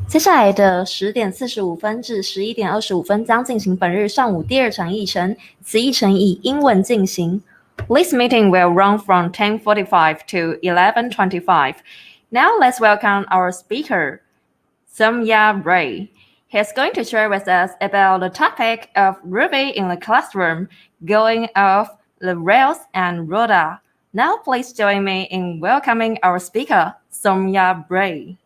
接下来的10:45至11:25将进行本日上午第二场议程，此议程以英文进行。This meeting will run from 10:45 to 11:25. Now let's welcome our speaker, Soumya Ray. He's going to share with us about the topic of Ruby in the classroom, going off the rails and RODA. Now please join me in welcoming our speaker, Soumya Ray.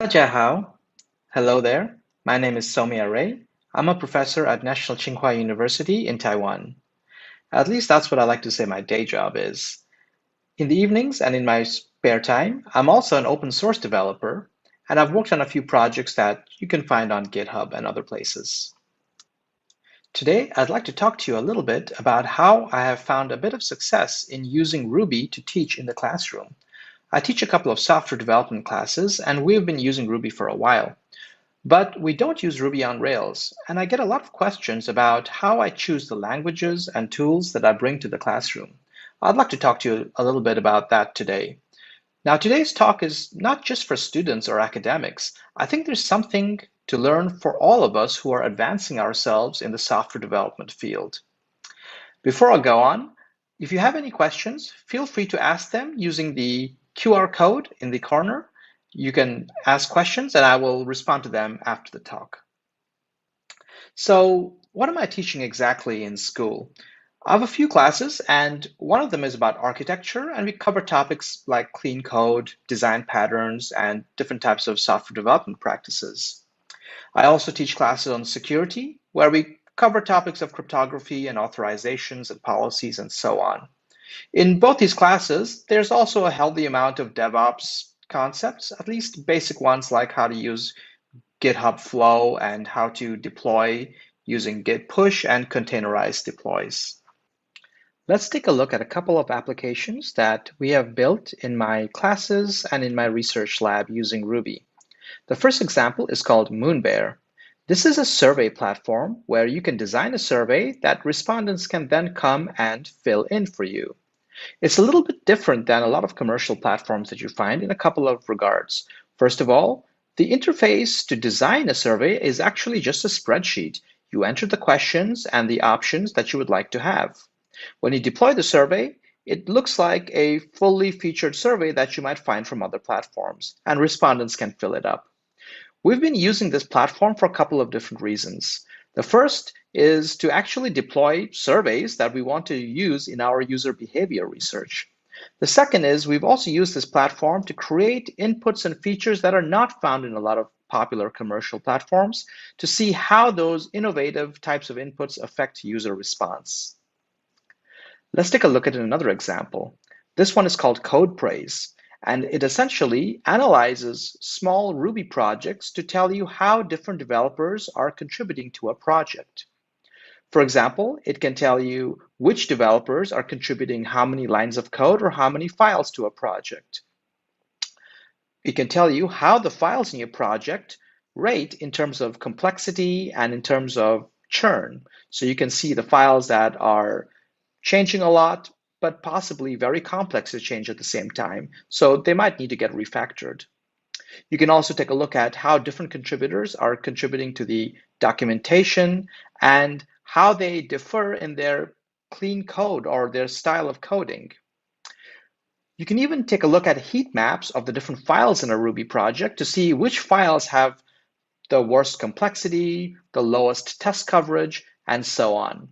大家好. Hello there. My name is Soumya Ray. I'm a professor at National Tsinghua University in Taiwan. At least that's what I like to say my day job is. In the evenings and in my spare time, I'm also an open source developer, and I've worked on a few projects that you can find on GitHub and other places. Today, I'd like to talk to you a little bit about how I have found a bit of success in using Ruby to teach in the classroom. I teach a couple of software development classes, and we've been using Ruby for a while. But we don't use Ruby on Rails, and I get a lot of questions about how I choose the languages and tools that I bring to the classroom. I'd like to talk to you a little bit about that today. Now, today's talk is not just for students or academics. I think there's something to learn for all of us who are advancing ourselves in the software development field. Before I go on, if you have any questions, feel free to ask them using the QR code in the corner. You can ask questions and I will respond to them after the talk. So what am I teaching exactly in school? I have a few classes, and one of them is about architecture, and we cover topics like clean code, design patterns, and different types of software development practices. I also teach classes on security, where we cover topics of cryptography and authorizations and policies and so on. In both these classes, there's also a healthy amount of DevOps concepts, at least basic ones like how to use GitHub Flow and how to deploy using Git push and containerized deploys. Let's take a look at a couple of applications that we have built in my classes and in my research lab using Ruby. The first example is called Moonbear. This is a survey platform where you can design a survey that respondents can then come and fill in for you. It's a little bit different than a lot of commercial platforms that you find in a couple of regards. First of all, the interface to design a survey is actually just a spreadsheet. You enter the questions and the options that you would like to have. When you deploy the survey, it looks like a fully featured survey that you might find from other platforms, and respondents can fill it up. We've been using this platform for a couple of different reasons. The first is to actually deploy surveys that we want to use in our user behavior research. The second is we've also used this platform to create inputs and features that are not found in a lot of popular commercial platforms to see how those innovative types of inputs affect user response. Let's take a look at another example. This one is called Code Praise, and it essentially analyzes small Ruby projects to tell you how different developers are contributing to a project. For example, it can tell you which developers are contributing how many lines of code or how many files to a project. It can tell you how the files in your project rate in terms of complexity and in terms of churn. So you can see the files that are changing a lot, but possibly very complex to change at the same time. So they might need to get refactored. You can also take a look at how different contributors are contributing to the documentation and how they differ in their clean code or their style of coding. You can even take a look at heat maps of the different files in a Ruby project to see which files have the worst complexity, the lowest test coverage, and so on.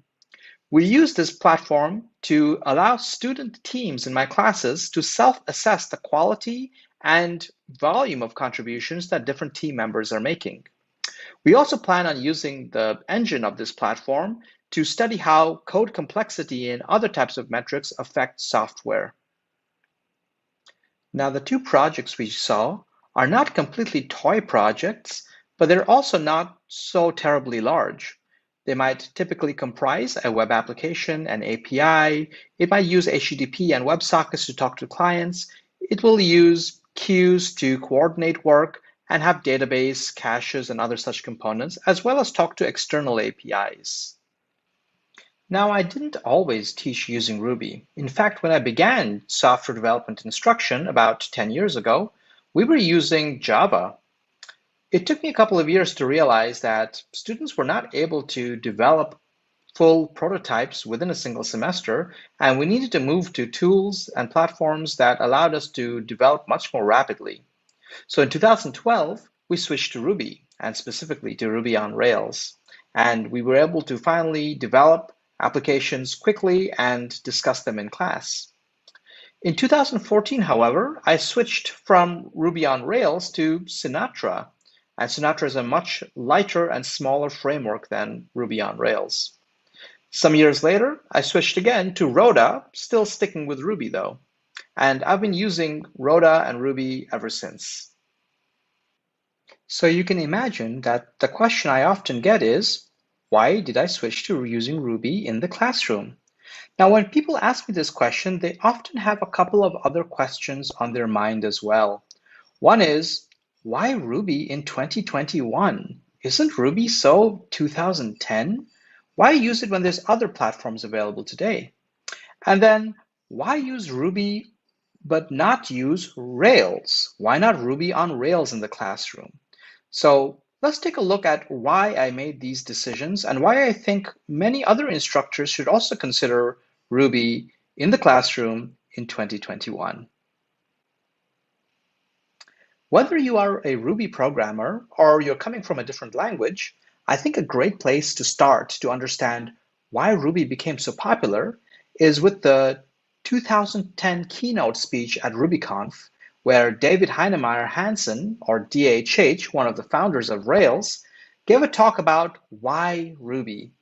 We use this platform to allow student teams in my classes to self-assess the quality and volume of contributions that different team members are making. We also plan on using the engine of this platform to study how code complexity and other types of metrics affect software. Now, the two projects we saw are not completely toy projects, but they're also not so terribly large. They might typically comprise a web application, an API. It might use HTTP and WebSockets to talk to clients. It will use queues to coordinate work and have database, caches, and other such components, as well as talk to external APIs. Now, I didn't always teach using Ruby. In fact, when I began software development instruction about 10 years ago, we were using Java. It took me a couple of years to realize that students were not able to develop full prototypes within a single semester, and we needed to move to tools and platforms that allowed us to develop much more rapidly. So in 2012, we switched to Ruby, and specifically to Ruby on Rails. And we were able to finally develop applications quickly and discuss them in class. In 2014, however, I switched from Ruby on Rails to Sinatra. And Sinatra is a much lighter and smaller framework than Ruby on Rails. Some years later, I switched again to RODA, still sticking with Ruby though. And I've been using RODA and Ruby ever since. So you can imagine that the question I often get is, why did I switch to using Ruby in the classroom? Now, when people ask me this question, they often have a couple of other questions on their mind as well. One is, why Ruby in 2021? Isn't Ruby so 2010? Why use it when there's other platforms available today? And then, why use Ruby but not use Rails? Why not Ruby on Rails in the classroom? So let's take a look at why I made these decisions and why I think many other instructors should also consider Ruby in the classroom in 2021. Whether you are a Ruby programmer or you're coming from a different language, I think a great place to start to understand why Ruby became so popular is with the 2010 keynote speech at RubyConf, where David Heinemeier Hansson, or DHH, one of the founders of Rails, gave a talk about why Ruby.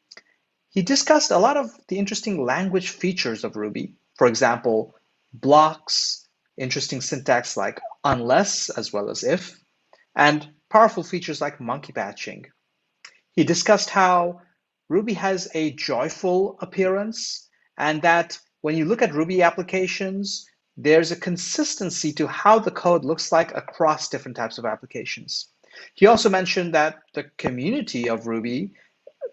He discussed a lot of the interesting language features of Ruby. For example, blocks, interesting syntax like unless as well as if, and powerful features like monkey patching. He discussed how Ruby has a joyful appearance and that when you look at Ruby applications, there's a consistency to how the code looks like across different types of applications. He also mentioned that the community of Ruby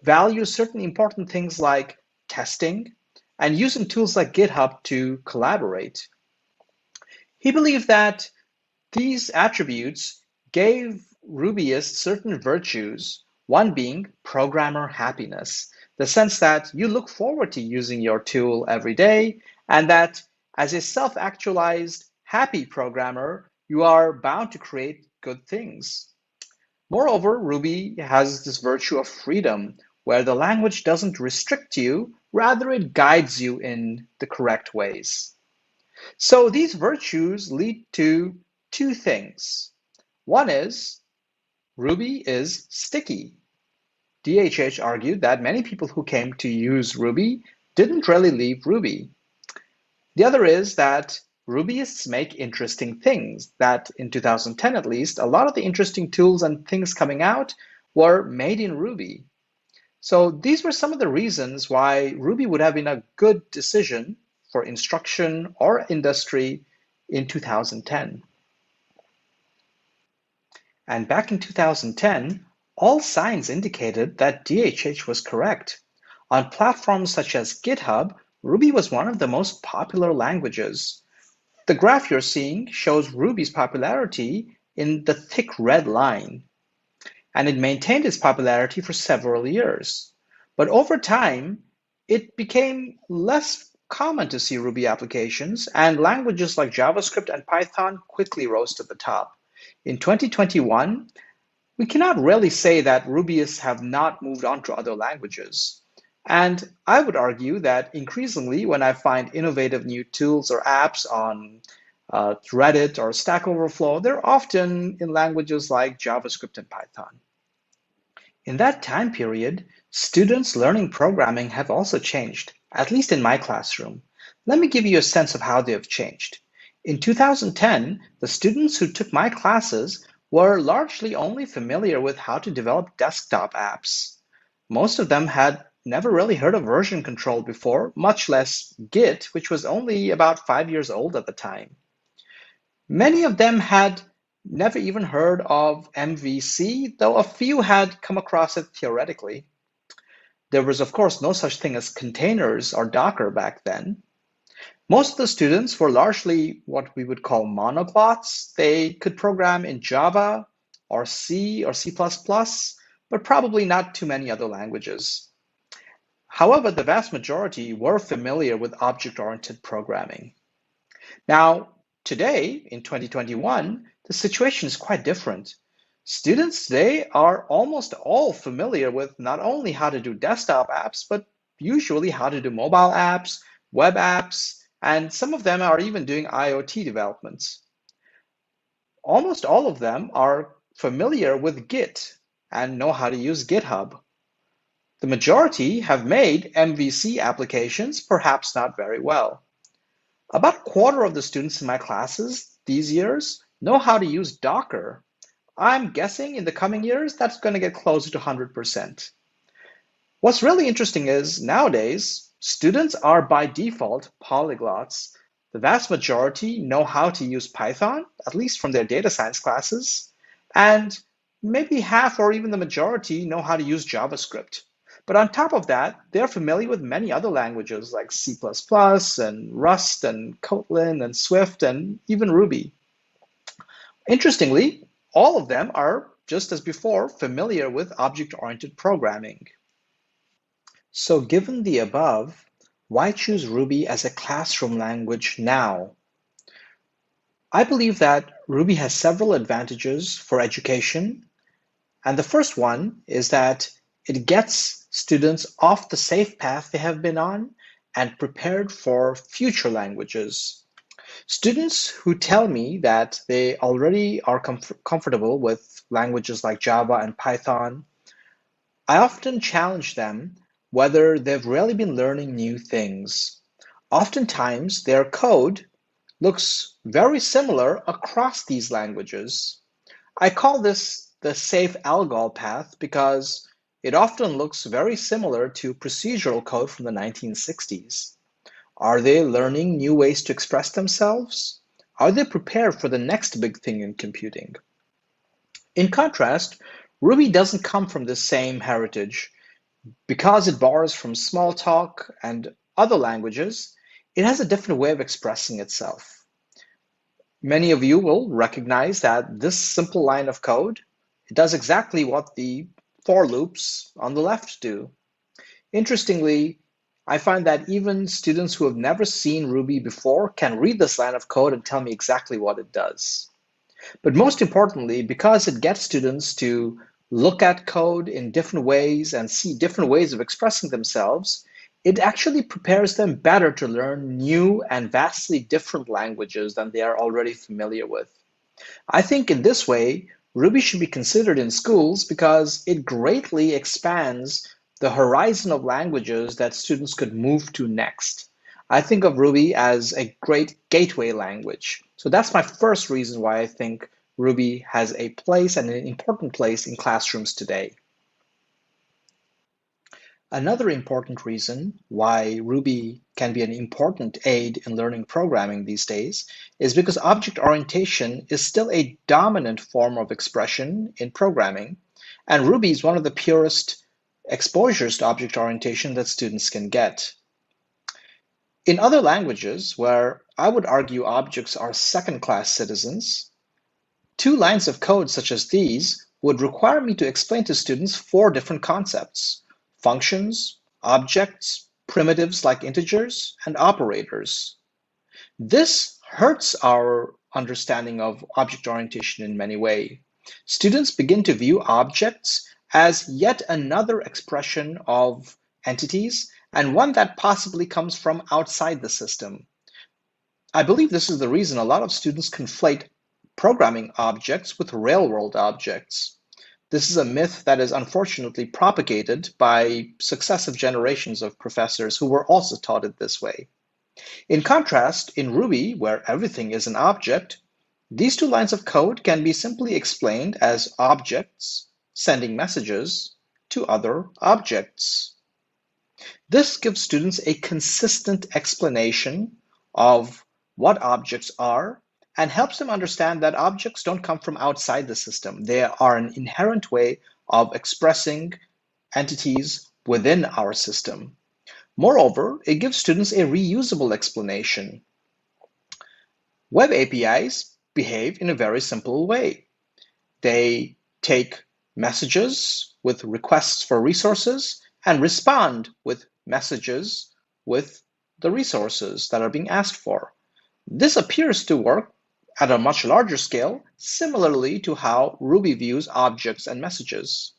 values certain important things like testing and using tools like GitHub to collaborate. He believed that these attributes gave Rubyists certain virtues, one being programmer happiness, the sense that you look forward to using your tool every day, and that as a self-actualized, happy programmer, you are bound to create good things. Moreover, Ruby has this virtue of freedom, where the language doesn't restrict you, rather it guides you in the correct ways. So these virtues lead to two things. One is Ruby is sticky. DHH argued that many people who came to use Ruby didn't really leave Ruby. The other is that Rubyists make interesting things, that in 2010 at least, a lot of the interesting tools and things coming out were made in Ruby. So these were some of the reasons why Ruby would have been a good decision for instruction or industry in 2010. And back in 2010, all signs indicated that DHH was correct. On platforms such as GitHub, Ruby was one of the most popular languages. The graph you're seeing shows Ruby's popularity in the thick red line, and it maintained its popularity for several years. But over time, it became less common to see Ruby applications, and languages like JavaScript and Python quickly rose to the top. In 2021, we cannot really say that Rubyists have not moved on to other languages. And I would argue that increasingly, when I find innovative new tools or apps on Reddit or Stack Overflow, they're often in languages like JavaScript and Python. In that time period, students learning programming have also changed, at least in my classroom. Let me give you a sense of how they have changed. In 2010, the students who took my classes were largely only familiar with how to develop desktop apps. Most of them had never really heard of version control before, much less Git, which was only about 5 years old at the time. Many of them had never even heard of MVC, though a few had come across it theoretically. There was, of course, no such thing as containers or Docker back then. Most of the students were largely what we would call monoglots. They could program in Java or C or C++, but probably not too many other languages. However, the vast majority were familiar with object-oriented programming. Now, today, in 2021, the situation is quite different. Students today are almost all familiar with not only how to do desktop apps, but usually how to do mobile apps, web apps, and some of them are even doing IoT developments. Almost all of them are familiar with Git and know how to use GitHub. The majority have made MVC applications, perhaps not very well. About a quarter of the students in my classes these years know how to use Docker. I'm guessing in the coming years, that's going to get closer to 100%. What's really interesting is nowadays, students are by default polyglots. The vast majority know how to use Python, at least from their data science classes, and maybe half or even the majority know how to use JavaScript. But on top of that, they're familiar with many other languages like C++ and Rust and Kotlin and Swift and even Ruby. Interestingly, all of them are, just as before, familiar with object-oriented programming. So given the above, why choose Ruby as a classroom language now? I believe that Ruby has several advantages for education. And the first one is that it gets students off the safe path they have been on and prepared for future languages. Students who tell me that they already are comfortable with languages like Java and Python, I often challenge them whether they've really been learning new things. Oftentimes, their code looks very similar across these languages. I call this the safe algol path because it often looks very similar to procedural code from the 1960s. Are they learning new ways to express themselves? Are they prepared for the next big thing in computing? In contrast, Ruby doesn't come from the same heritage. Because it borrows from Smalltalk and other languages, it has a different way of expressing itself. Many of you will recognize that this simple line of code, it does exactly what the for loops on the left do. Interestingly, I find that even students who have never seen Ruby before can read this line of code and tell me exactly what it does. But most importantly, because it gets students to look at code in different ways and see different ways of expressing themselves, it actually prepares them better to learn new and vastly different languages than they are already familiar with. I think in this way, Ruby should be considered in schools because it greatly expands the horizon of languages that students could move to next. I think of Ruby as a great gateway language. So that's my first reason why I think Ruby has a place and an important place in classrooms today. Another important reason why Ruby can be an important aid in learning programming these days is because object orientation is still a dominant form of expression in programming, and Ruby is one of the purest exposures to object orientation that students can get. In other languages, where I would argue objects are second-class citizens, 2 lines of code such as these would require me to explain to students 4 different concepts: functions, objects, primitives like integers, and operators. This hurts our understanding of object orientation in many ways. Students begin to view objects as yet another expression of entities, and one that possibly comes from outside the system. I believe this is the reason a lot of students conflate programming objects with real-world objects. This is a myth that is unfortunately propagated by successive generations of professors who were also taught it this way. In contrast, in Ruby, where everything is an object, these 2 lines of code can be simply explained as objects sending messages to other objects. This gives students a consistent explanation of what objects are and helps them understand that objects don't come from outside the system. They are an inherent way of expressing entities within our system. Moreover, it gives students a reusable explanation. Web APIs behave in a very simple way. They take messages with requests for resources and respond with messages with the resources that are being asked for. This appears to work at a much larger scale, similarly to how Ruby views objects and messages.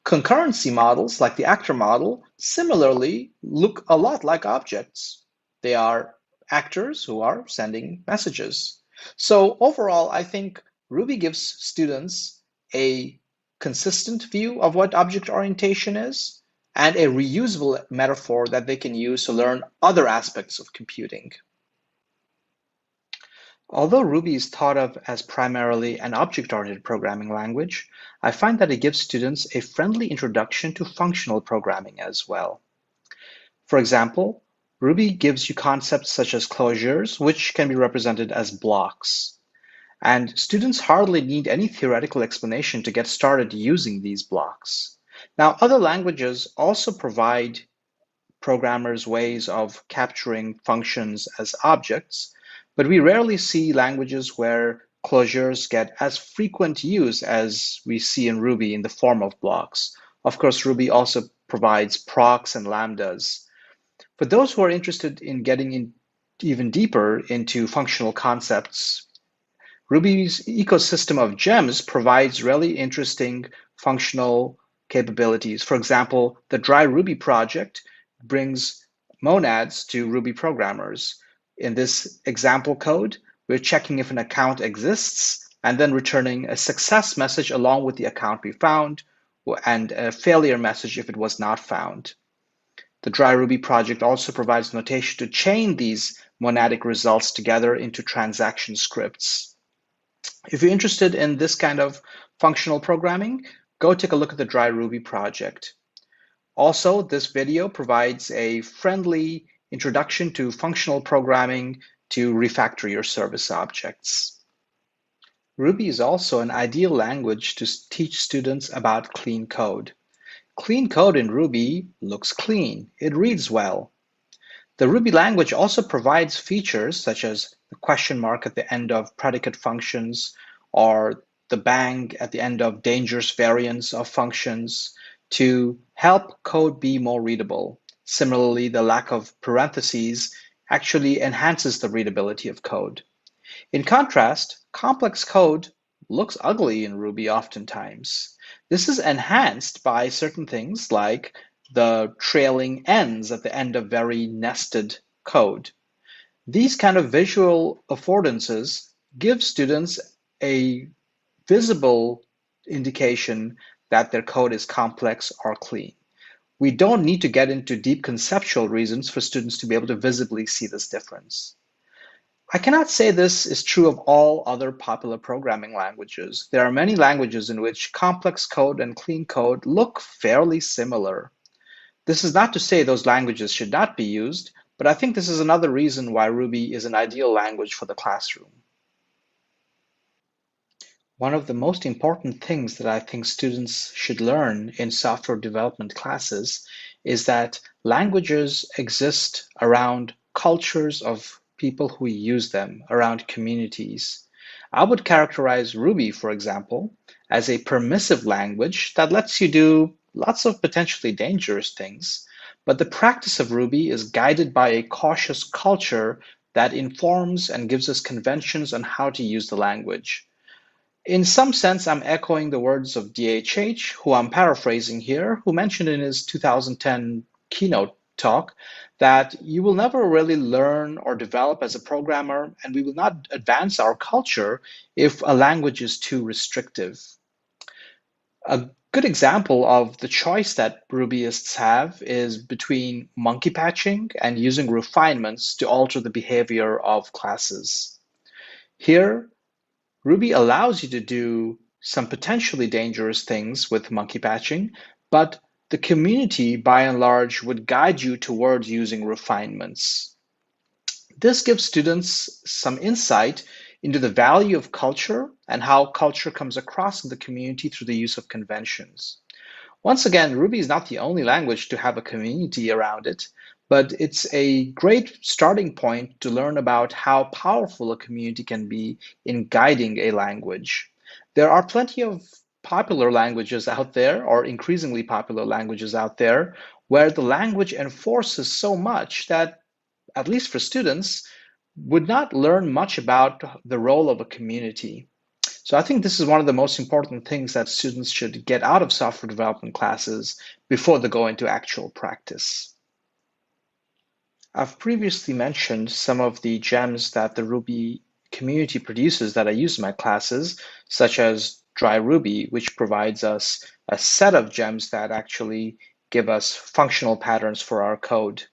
Concurrency models, like the actor model, similarly look a lot like objects. They are actors who are sending messages. So overall, I think Ruby gives students a consistent view of what object orientation is and a reusable metaphor that they can use to learn other aspects of computing. Although Ruby is thought of as primarily an object-oriented programming language, I find that it gives students a friendly introduction to functional programming as well. For example, Ruby gives you concepts such as closures, which can be represented as blocks. And students hardly need any theoretical explanation to get started using these blocks. Now, other languages also provide programmers ways of capturing functions as objects, but we rarely see languages where closures get as frequent use as we see in Ruby in the form of blocks. Of course, Ruby also provides procs and lambdas. For those who are interested in getting even deeper into functional concepts, Ruby's ecosystem of gems provides really interesting functional capabilities. For example, the Dry Ruby project brings monads to Ruby programmers. In this example code, we're checking if an account exists and then returning a success message along with the account we found and a failure message if it was not found. The Dry Ruby project also provides notation to chain these monadic results together into transaction scripts. If you're interested in this kind of functional programming, go take a look at the Dry Ruby project. Also, this video provides a friendly introduction to functional programming to refactor your service objects. Ruby is also an ideal language to teach students about clean code. Clean code in Ruby looks clean. It reads well. The Ruby language also provides features such as the question mark at the end of predicate functions or the bang at the end of dangerous variants of functions to help code be more readable. Similarly, the lack of parentheses actually enhances the readability of code. In contrast, complex code looks ugly in Ruby oftentimes. This is enhanced by certain things like the trailing ends at the end of very nested code. These kind of visual affordances give students a visible indication that their code is complex or clean. We don't need to get into deep conceptual reasons for students to be able to visibly see this difference. I cannot say this is true of all other popular programming languages. There are many languages in which complex code and clean code look fairly similar. This is not to say those languages should not be used, but I think this is another reason why Ruby is an ideal language for the classroom. One of the most important things that I think students should learn in software development classes is that languages exist around cultures of people who use them, around communities. I would characterize Ruby, for example, as a permissive language that lets you do lots of potentially dangerous things, but the practice of Ruby is guided by a cautious culture that informs and gives us conventions on how to use the language. In some sense, I'm echoing the words of DHH, who I'm paraphrasing here, who mentioned in his 2010 keynote talk that you will never really learn or develop as a programmer, and we will not advance our culture if a language is too restrictive. A good example of the choice that Rubyists have is between monkey patching and using refinements to alter the behavior of classes. Here, Ruby allows you to do some potentially dangerous things with monkey patching, but the community, by and large, would guide you towards using refinements. This gives students some insight into the value of culture and how culture comes across in the community through the use of conventions. Once again, Ruby is not the only language to have a community around it, but it's a great starting point to learn about how powerful a community can be in guiding a language. There are plenty of popular languages out there, or increasingly popular languages out there, where the language enforces so much that, at least for students, would not learn much about the role of a community. So I think this is one of the most important things that students should get out of software development classes before they go into actual practice. I've previously mentioned some of the gems that the Ruby community produces that I use in my classes, such as Dry Ruby, which provides us a set of gems that actually give us functional patterns for our code.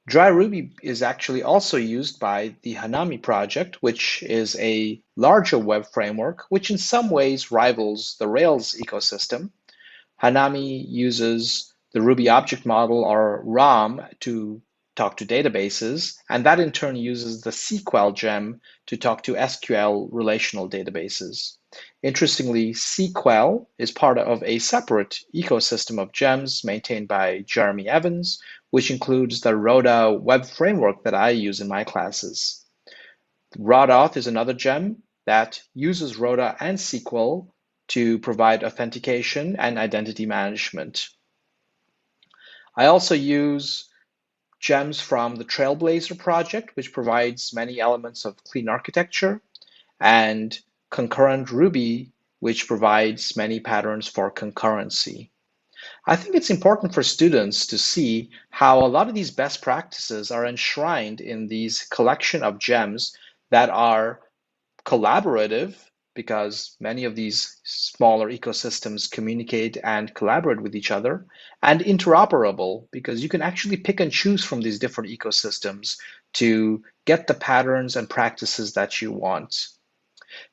Dry Ruby is actually also used by the Hanami project, which is a larger web framework, which in some ways rivals the Rails ecosystem. Hanami uses the Ruby object model, or ROM, to talk to databases, and that in turn uses the SQL gem to talk to SQL relational databases. Interestingly, SQL is part of a separate ecosystem of gems maintained by Jeremy Evans, which includes the RODA web framework that I use in my classes. RODA is another gem that uses RODA and SQL to provide authentication and identity management. I also use gems from the Trailblazer project, which provides many elements of clean architecture, and Concurrent Ruby, which provides many patterns for concurrency. I think it's important for students to see how a lot of these best practices are enshrined in these collection of gems that are collaborative, because many of these smaller ecosystems communicate and collaborate with each other, and interoperable, because you can actually pick and choose from these different ecosystems to get the patterns and practices that you want.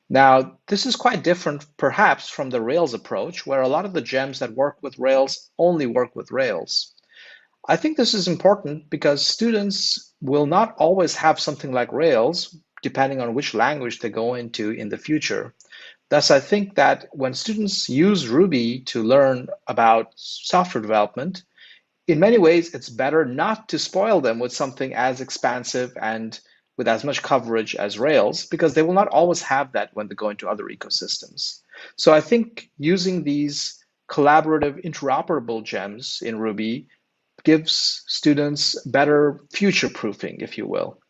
Now, this is quite different perhaps from the Rails approach, where a lot of the gems that work with Rails only work with Rails. I think this is important because students will not always have something like Rails, depending on which language they go into in the future. Thus, I think that when students use Ruby to learn about software development, in many ways, it's better not to spoil them with something as expansive and with as much coverage as Rails, because they will not always have that when they go into other ecosystems. So I think using these collaborative interoperable gems in Ruby gives students better future proofing, if you will.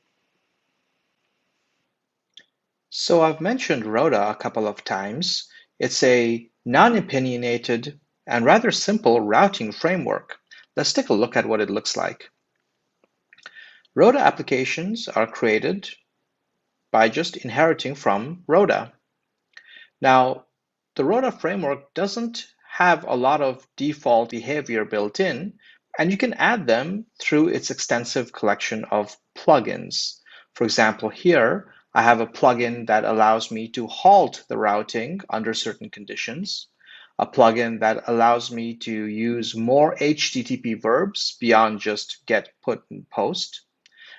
So I've mentioned RODA a couple of times. It's a non-opinionated and rather simple routing framework. Let's take a look at what it looks like. RODA applications are created by just inheriting from RODA. Now, the RODA framework doesn't have a lot of default behavior built in, and you can add them through its extensive collection of plugins. For example, here, I have a plugin that allows me to halt the routing under certain conditions, a plugin that allows me to use more HTTP verbs beyond just get, put, and post,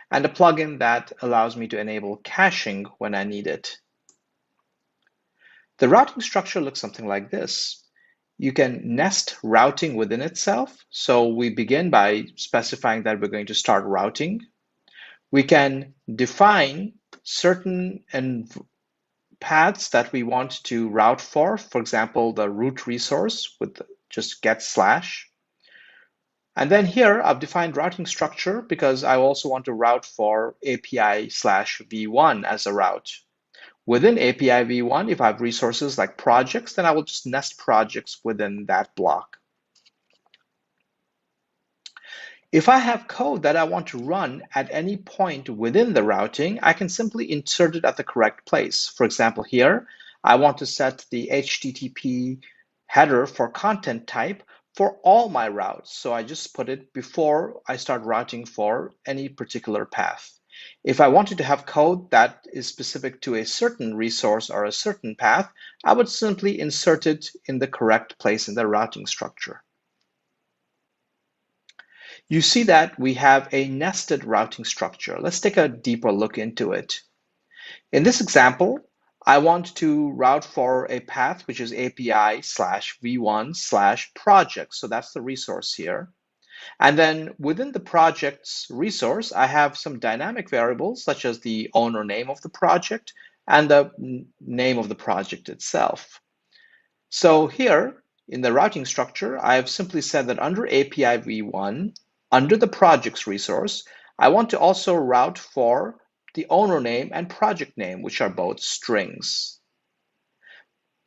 and a plugin that allows me to enable caching when I need it. The routing structure looks something like this. You can nest routing within itself. So we begin by specifying that we're going to start routing. We can define certain paths that we want to route for example, the root resource with just get slash. And then here I've defined routing structure because I also want to route for API/v1 as a route. Within API v1, if I have resources like projects, then I will just nest projects within that block. If I have code that I want to run at any point within the routing, I can simply insert it at the correct place. For example, here, I want to set the HTTP header for content type for all my routes. So I just put it before I start routing for any particular path. If I wanted to have code that is specific to a certain resource or a certain path, I would simply insert it in the correct place in the routing structure. You see that we have a nested routing structure. Let's take a deeper look into it. In this example, I want to route for a path which is API/v1/project. So that's the resource here. And then within the project's resource, I have some dynamic variables such as the owner name of the project and the name of the project itself. So here in the routing structure, I have simply said that under API v1, under the project's resource, I want to also route for the owner name and project name, which are both strings.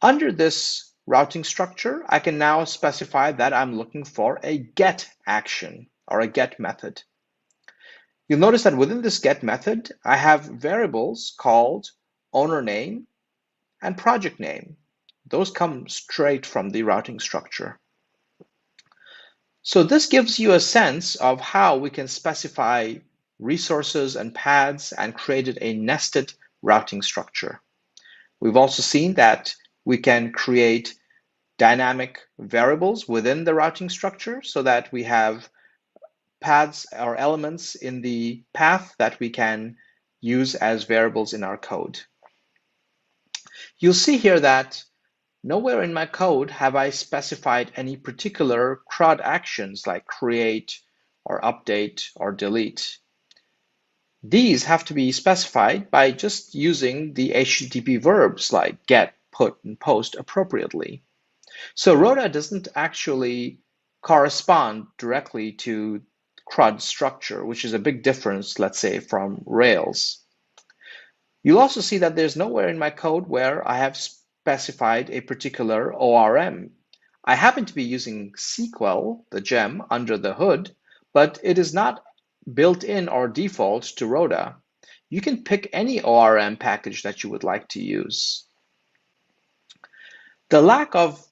Under this routing structure, I can now specify that I'm looking for a get action or a get method. You'll notice that within this get method, I have variables called owner name and project name. Those come straight from the routing structure. So this gives you a sense of how we can specify resources and paths and created a nested routing structure. We've also seen that we can create dynamic variables within the routing structure so that we have paths or elements in the path that we can use as variables in our code. You'll see here that nowhere in my code have I specified any particular CRUD actions like create or update or delete. These have to be specified by just using the HTTP verbs like get, put, and post appropriately. So RODA doesn't actually correspond directly to CRUD structure, which is a big difference, let's say, from Rails. You'll also see that there's nowhere in my code where I have specified a particular ORM. I happen to be using SQL, the gem, under the hood, but it is not built in or default to RODA. You can pick any ORM package that you would like to use. The lack of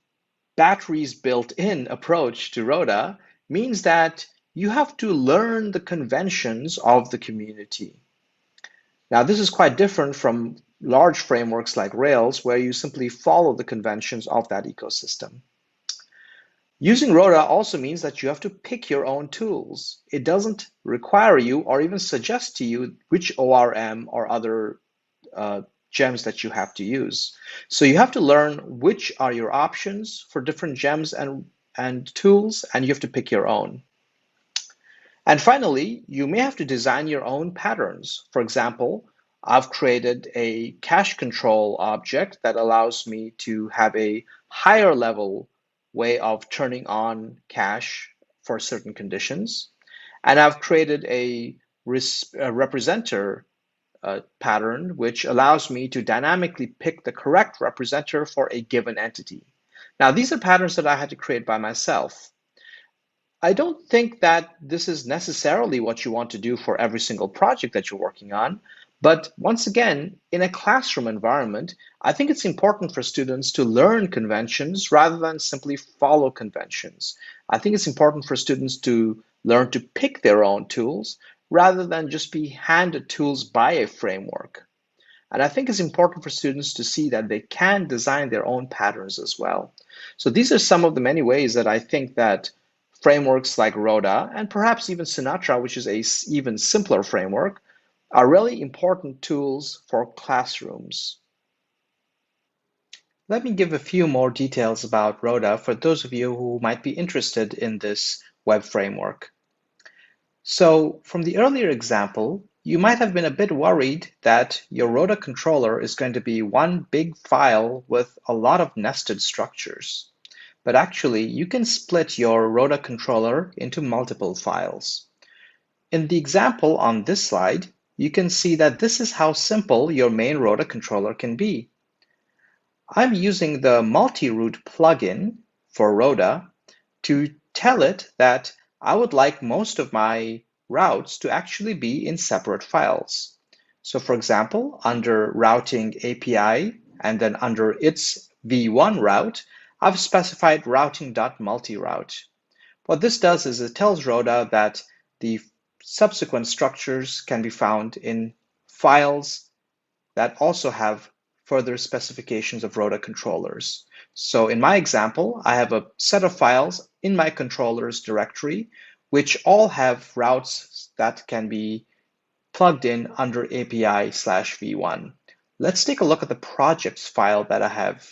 batteries built-in approach to RODA means that you have to learn the conventions of the community. Now, this is quite different from large frameworks like Rails, where you simply follow the conventions of that ecosystem. Using RODA also means that you have to pick your own tools. It doesn't require you or even suggest to you which ORM or other gems that you have to use. So you have to learn which are your options for different gems and tools, and you have to pick your own. And finally, you may have to design your own patterns. For example, I've created a cache control object that allows me to have a higher level way of turning on cache for certain conditions. And I've created a representer pattern, which allows me to dynamically pick the correct representer for a given entity. Now, these are patterns that I had to create by myself. I don't think that this is necessarily what you want to do for every single project that you're working on. But once again, in a classroom environment, I think it's important for students to learn conventions rather than simply follow conventions. I think it's important for students to learn to pick their own tools rather than just be handed tools by a framework. And I think it's important for students to see that they can design their own patterns as well. So these are some of the many ways that I think that frameworks like RODA and perhaps even Sinatra, which is an even simpler framework, are really important tools for classrooms. Let me give a few more details about RODA for those of you who might be interested in this web framework. So from the earlier example, you might have been a bit worried that your RODA controller is going to be one big file with a lot of nested structures. But actually, you can split your RODA controller into multiple files. In the example on this slide, you can see that this is how simple your main RODA controller can be. I'm using the multi-route plugin for RODA to tell it that I would like most of my routes to actually be in separate files. So for example, under routing API and then under its v1 route, I've specified routing.multiroute. What this does is it tells RODA that the subsequent structures can be found in files that also have further specifications of RODA controllers. So in my example, I have a set of files in my controllers directory, which all have routes that can be plugged in under API/v1. Let's take a look at the projects file that I have.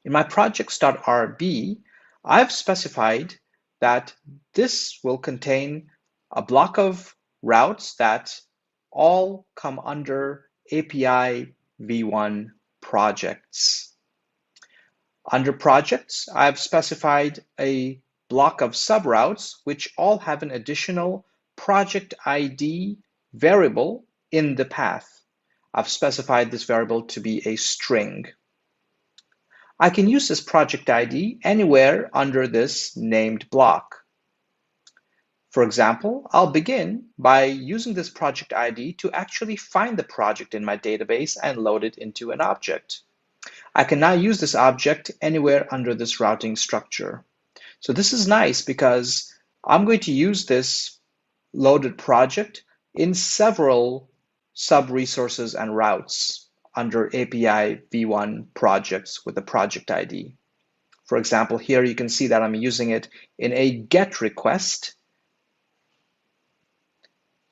In my projects.rb, I've specified that this will contain a block of routes that all come under API v1 projects. Under projects, I've specified a block of subroutes which all have an additional project ID variable in the path. I've specified this variable to be a string. I can use this project ID anywhere under this named block. For example, I'll begin by using this project ID to actually find the project in my database and load it into an object. I can now use this object anywhere under this routing structure. So this is nice because I'm going to use this loaded project in several sub-resources and routes under API v1 projects with a project ID. For example, here you can see that I'm using it in a GET request.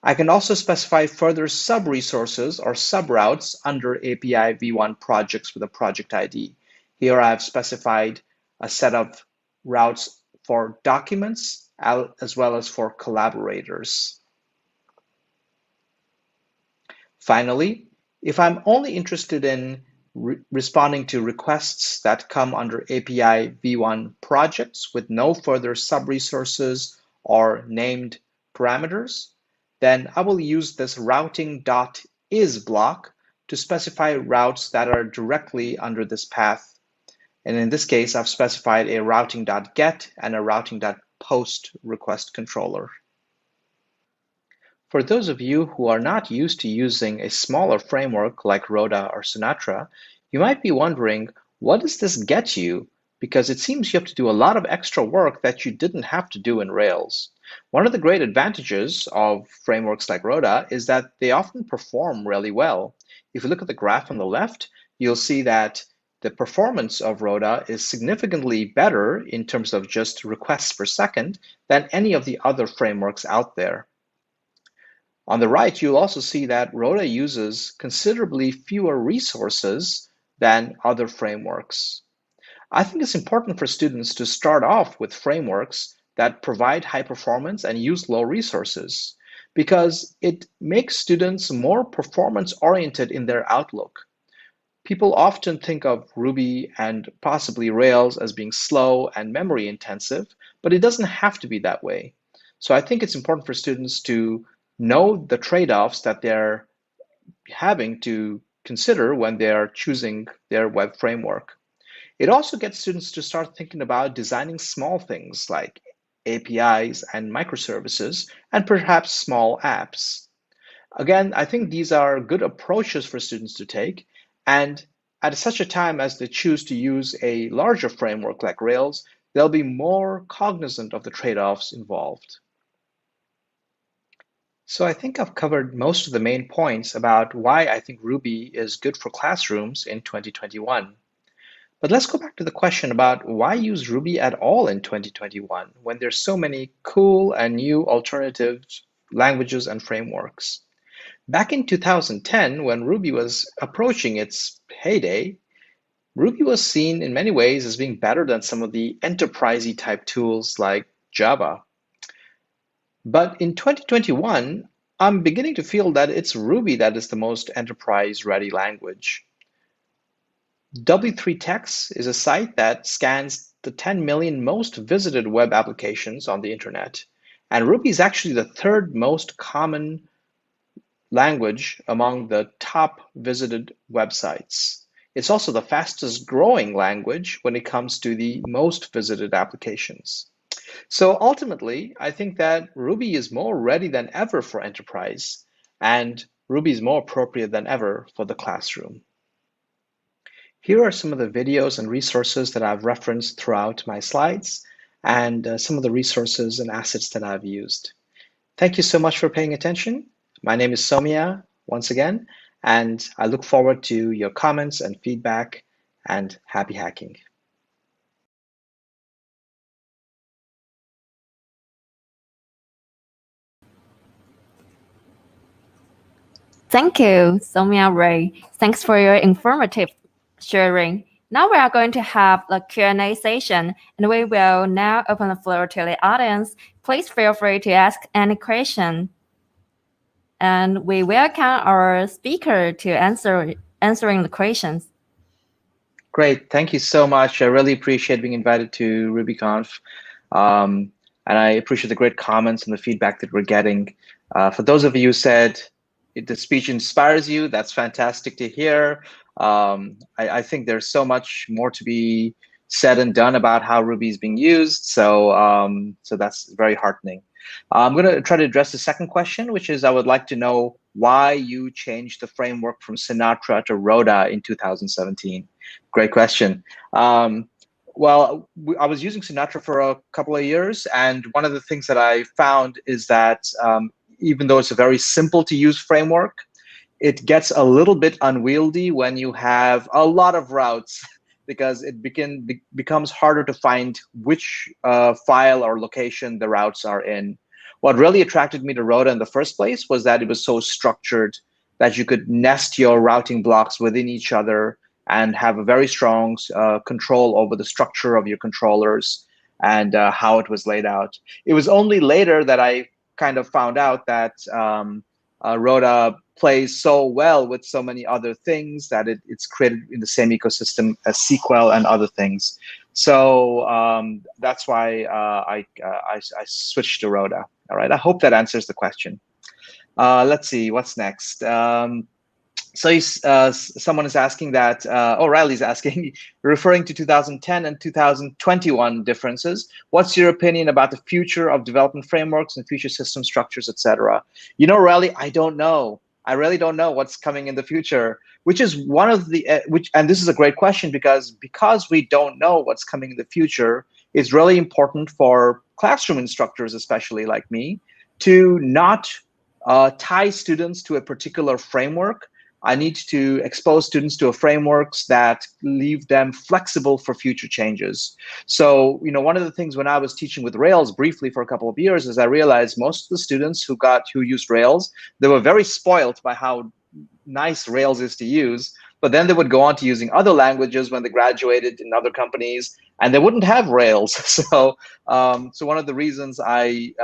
I can also specify further sub-resources or sub-routes under API v1 projects with a project ID. Here I've specified a set of routes for documents as well as for collaborators. Finally, if I'm only interested in responding to requests that come under API v1 projects with no further sub-resources or named parameters, then I will use this routing.is block to specify routes that are directly under this path. And in this case, I've specified a routing.get and a routing.post request controller. For those of you who are not used to using a smaller framework like RODA or Sinatra, you might be wondering, what does this get you? Because it seems you have to do a lot of extra work that you didn't have to do in Rails. One of the great advantages of frameworks like RODA is that they often perform really well. If you look at the graph on the left, you'll see that the performance of RODA is significantly better in terms of just requests per second than any of the other frameworks out there. On the right, you'll also see that RODA uses considerably fewer resources than other frameworks. I think it's important for students to start off with frameworks that provide high performance and use low resources, because it makes students more performance-oriented in their outlook. People often think of Ruby and possibly Rails as being slow and memory intensive, but it doesn't have to be that way. So I think it's important for students to know the trade-offs that they're having to consider when they're choosing their web framework. It also gets students to start thinking about designing small things like APIs and microservices, and perhaps small apps. Again, I think these are good approaches for students to take, and at such a time as they choose to use a larger framework like Rails, they'll be more cognizant of the trade-offs involved. So I think I've covered most of the main points about why I think Ruby is good for classrooms in 2021. But let's go back to the question about why use Ruby at all in 2021 when there's so many cool and new alternative languages and frameworks. Back in 2010, when Ruby was approaching its heyday, Ruby was seen in many ways as being better than some of the enterprisey type tools like Java. But in 2021, I'm beginning to feel that it's Ruby that is the most enterprise-ready language. W3Techs is a site that scans the 10 million most visited web applications on the internet. And Ruby is actually the third most common language among the top visited websites. It's also the fastest growing language when it comes to the most visited applications. So ultimately, I think that Ruby is more ready than ever for enterprise, and Ruby is more appropriate than ever for the classroom. Here are some of the videos and resources that I've referenced throughout my slides, and some of the resources and assets that I've used. Thank you so much for paying attention. My name is Somya, once again, and I look forward to your comments and feedback, and happy hacking. Thank you, Soumya Ray. Thanks for your informative sharing. Now we are going to have a Q&A session, and we will now open the floor to the audience. Please feel free to ask any question. And we welcome our speaker to answering the questions. Great, thank you so much. I really appreciate being invited to RubyConf. And I appreciate the great comments and the feedback that we're getting. For those of you who said the speech inspires you, that's fantastic to hear. I think there's so much more to be said and done about how Ruby is being used. So, so that's very heartening. I'm going to try to address the second question, which is I would like to know why you changed the framework from Sinatra to RODA in 2017. Great question. Well, I was using Sinatra for a couple of years, and one of the things that I found is that even though it's a very simple to use framework, it gets a little bit unwieldy when you have a lot of routes, because it becomes harder to find which file or location the routes are in. What really attracted me to RODA in the first place was that it was so structured that you could nest your routing blocks within each other and have a very strong control over the structure of your controllers and how it was laid out. It was only later that I kind of found out that RODA plays so well with so many other things that it's created in the same ecosystem as SQL and other things. So that's why I switched to RODA. All right, I hope that answers the question. Let's see, what's next? So someone is asking that, O'Reilly's asking, referring to 2010 and 2021 differences, what's your opinion about the future of development frameworks and future system structures, etc.? You know, O'Reilly, I don't know. I really don't know what's coming in the future, which is one of the, and this is a great question because we don't know what's coming in the future, it's really important for classroom instructors, especially like me, to not tie students to a particular framework. I need to expose students to frameworks that leave them flexible for future changes. So, you know, one of the things when I was teaching with Rails briefly for a couple of years is I realized most of the students who used Rails, they were very spoiled by how nice Rails is to use, but then they would go on to using other languages when they graduated in other companies, and they wouldn't have Rails. So, so one of the reasons I,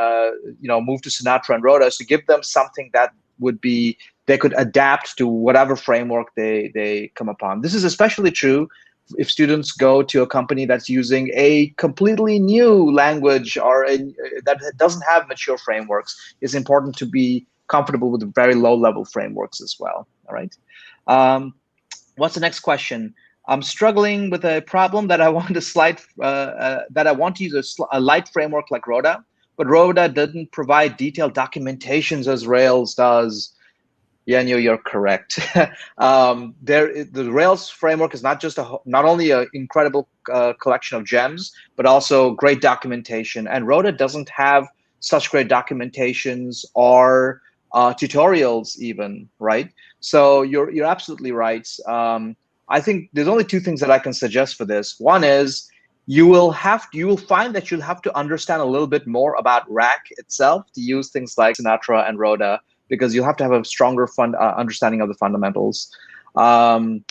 moved to Sinatra and RODA is to give them something that would be they could adapt to whatever framework they come upon. This is especially true if students go to a company that's using a completely new language or that doesn't have mature frameworks. It's important to be comfortable with very low-level frameworks as well. All right. What's the next question? I'm struggling with a problem that I want to use a light framework like RODA, but RODA doesn't provide detailed documentations as Rails does. Yeah, you're correct. The Rails framework is not only an incredible collection of gems, but also great documentation. And RODA doesn't have such great documentations or tutorials even, right? So you're absolutely right. I think there's only two things that I can suggest for this. One is you will find that you'll have to understand a little bit more about RAC itself to use things like Sinatra and RODA, because you'll have to have a stronger understanding of the fundamentals. So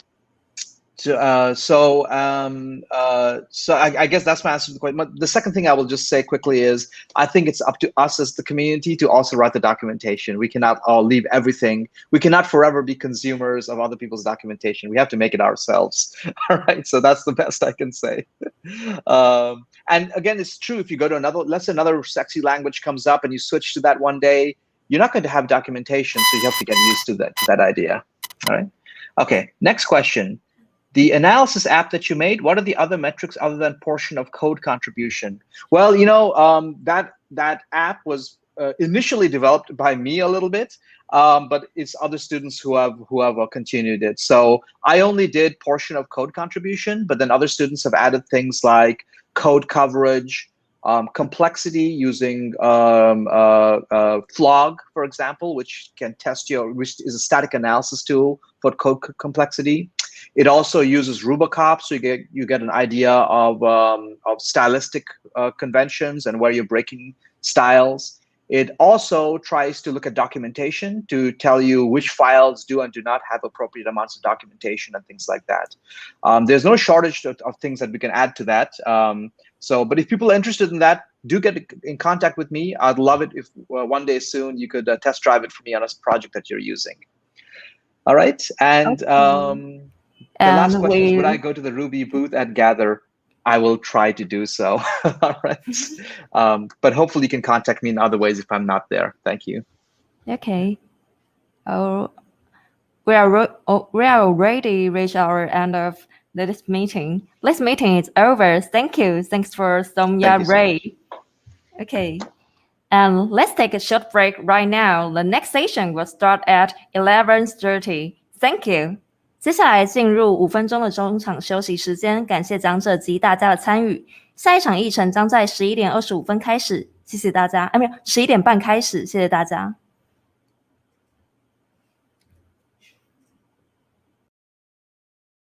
I guess that's my answer to the question. But the second thing I will just say quickly is I think it's up to us as the community to also write the documentation. We cannot all leave everything. We cannot forever be consumers of other people's documentation. We have to make it ourselves. All right. So that's the best I can say. And again, it's true if you go to let's say another sexy language comes up and you switch to that one day, you're not going to have documentation, so you have to get used to that idea. All right. Okay. Next question. The analysis app that you made, what are the other metrics other than portion of code contribution? Well, that app was initially developed by me a little bit, but it's other students who have continued it. So I only did portion of code contribution, but then other students have added things like code coverage, complexity using Flog, for example, which is a static analysis tool for code complexity. It also uses RubyConf, so you get an idea of stylistic conventions and where you're breaking styles. It also tries to look at documentation to tell you which files do and do not have appropriate amounts of documentation and things like that. There's no shortage of things that we can add to that. But if people are interested in that, do get in contact with me. I'd love it if one day soon you could test drive it for me on a project that you're using. All right. And the last question is, would I go to the Ruby booth at Gather? I will try to do so. All right. But hopefully you can contact me in other ways if I'm not there. Thank you. Okay. We are already reached our end of this meeting. This meeting is over. Thank you. Thanks for Soumya Ray. Okay. And let's take a short break right now. The next session will start at 11:30. Thank you. 接下来进入5分钟的中场休息时间，感谢讲者及大家的参与。下一场议程将在11:25开始，谢谢大家。11点半开始，谢谢大家。